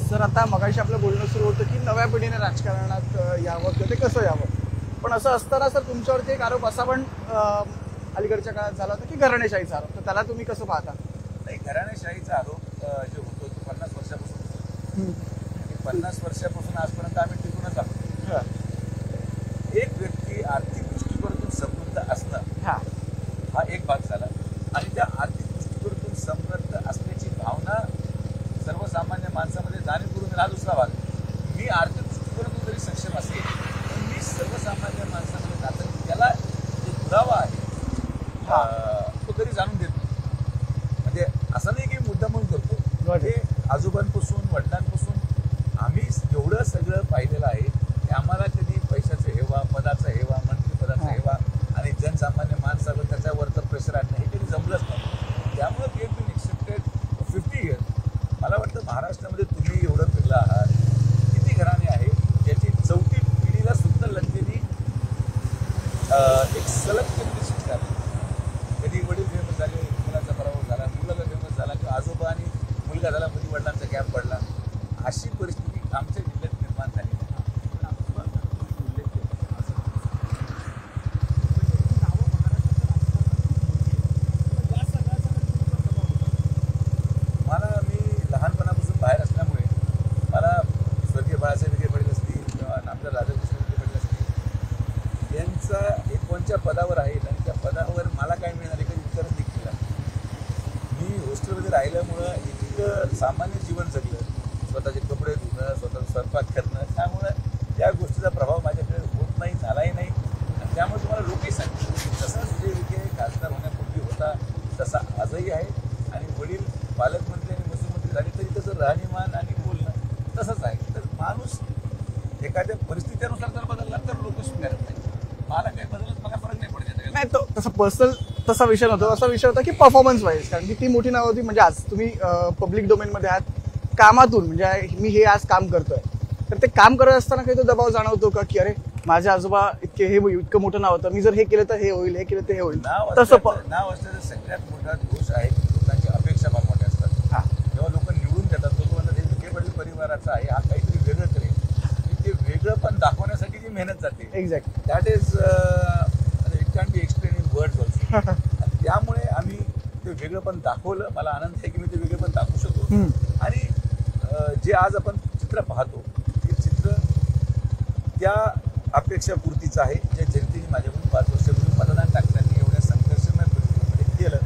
Sir आता मगाशी आपलं बोलणं सुरू होतं की नव्या पिढीने राजकारणात यावं किंवा ते कसं यावं, पण असं असताना सर तुमच्यावरती एक आरोप असा पण अलीकडच्या काळात झाला होता की घराणेशाहीचा आरोप, तर त्याला तुम्ही कसं पाहता? नाही, घराणेशाहीचा आरोप जो होतो तो 50 वर्षापासून आणि 50 वर्षापासून आजपर्यंत आम्ही टिकूनच आहोत. एक व्यक्ती आर्थिक दृष्टिकोनातून समृद्ध असणं हा एक भाग झाला आणि त्या आर्थिक दृष्टिकोनातून समृद्ध असण्याची भावना सर्वसामान्य माणसामध्ये जाणीवपूर्वक हा दुसरा भाग. मी आर्थिक दृष्टिकोनातून जरी सक्षम असेल तर मी सर्वसामान्य माणसामध्ये जाताना त्याला जो पुरावा आहे तो तरी जाणून देतो. म्हणजे असं नाही की मुद्दा म्हणून करतो. हे आजोबांपासून वडिलांपासून आम्ही एवढं सगळं पाहिलेलं आहे की आम्हाला कधी पैशाचा हेवा, पदाचा हेवा, मंत्रिपदाचा हेवा आणि जनसामान्य माणसावर त्याच्यावरचं प्रेशर आणणं हे कधी जमलंच नाही. त्यामुळे we have been accepted 50 years. मला वाटतं महाराष्ट्रामध्ये तुम्ही एवढं फिरला आहात, किती घराणे आहे ज्याची 4थी पिढीला सुद्धा लगलेली एक सलग केंद्र शिक्षण आहे. कधी वडील फेमस झाले, मुलाचा पराभव झाला, मुलगा फेमस झाला किंवा आजोबा आणि मुलगा झाला, मध्ये वडिलांचा गॅप पडला. अशी परिस्थिती आमच्या जिल्ह्यात निर्माण झाली. मला मी लहानपणापासून बाहेर असल्यामुळे मला स्वर्गीय बाळासाहेब विखे पाटील असतील किंवा आमच्या राधाकृष्ण विखे पाटील असतील यांचा एक कोणत्या पदावर आहेत आणि त्या पदावर मला काय मिळणार कधी विचारच देखील नाही. मी हॉस्टेलमध्ये राहिल्यामुळं इतकं सामान्य जीवन जगलं, स्वतःचे कपडे धुणं, स्वतःचा स्वयंपाक करणं, त्यामुळं त्या गोष्टीचा प्रभाव माझ्याकडे होत नाही, झालाही नाही. आणि त्यामुळे तुम्हाला लोकही सांगतील जसा सुजय विखे खासदार होण्यापूर्वी होता तसा आजही आहे आणि वडील पालकमंत्री आणि महसूलमंत्री झाले तरी त्याचं राहणीमान आणि बोलणं तसंच आहे. तर माणूस एखाद्या परिस्थितीनुसार जर बदलला तर लोक स्वीकारत नाही. मला काही बदलत मला फरक नाही पडत नाही. तो तसा पर्सनल तसा विषय नव्हता. असा विषय होता की परफॉर्मन्स वाईज, कारण की ती मोठी नाव होती. म्हणजे आज तुम्ही पब्लिक डोमेनमध्ये आहात कामातून, म्हणजे मी हे आज काम करतोय, तर ते काम करत असताना काही तो दबाव जाणवतो का की अरे माझे आजोबा इतकं मोठं नाव होतं, मी जर हे केलं तर हे होईल, हे केलं तर हे होईल? तसं नाव असल्याचा सगळ्यात मोठा दोष आहे की लोकांची अपेक्षा फार मोठ्या असतात. जेव्हा लोक निवडून देतात लोक म्हणतात हे विखे पाटील परिवाराचा आहे, हा काहीतरी वेगळं करेल, ते वेगळं पण दाखवण्यासाठी जी मेहनत जाते. Exact that is it can be explain in words also. त्यामुळे आम्ही ते वेगळं पण दाखवलं. मला आनंद आहे की मी ते वेगळं पण दाखवू शकतो. आणि जे आज आपण चित्र पाहतो ते चित्र त्या अपेक्षापूर्तीचं आहे ज्या जनतेने माझ्याकडून 5 वर्षापूर्वी मतदान टाकताना एवढ्या संघर्षमय परिस्थितीमध्ये केलं.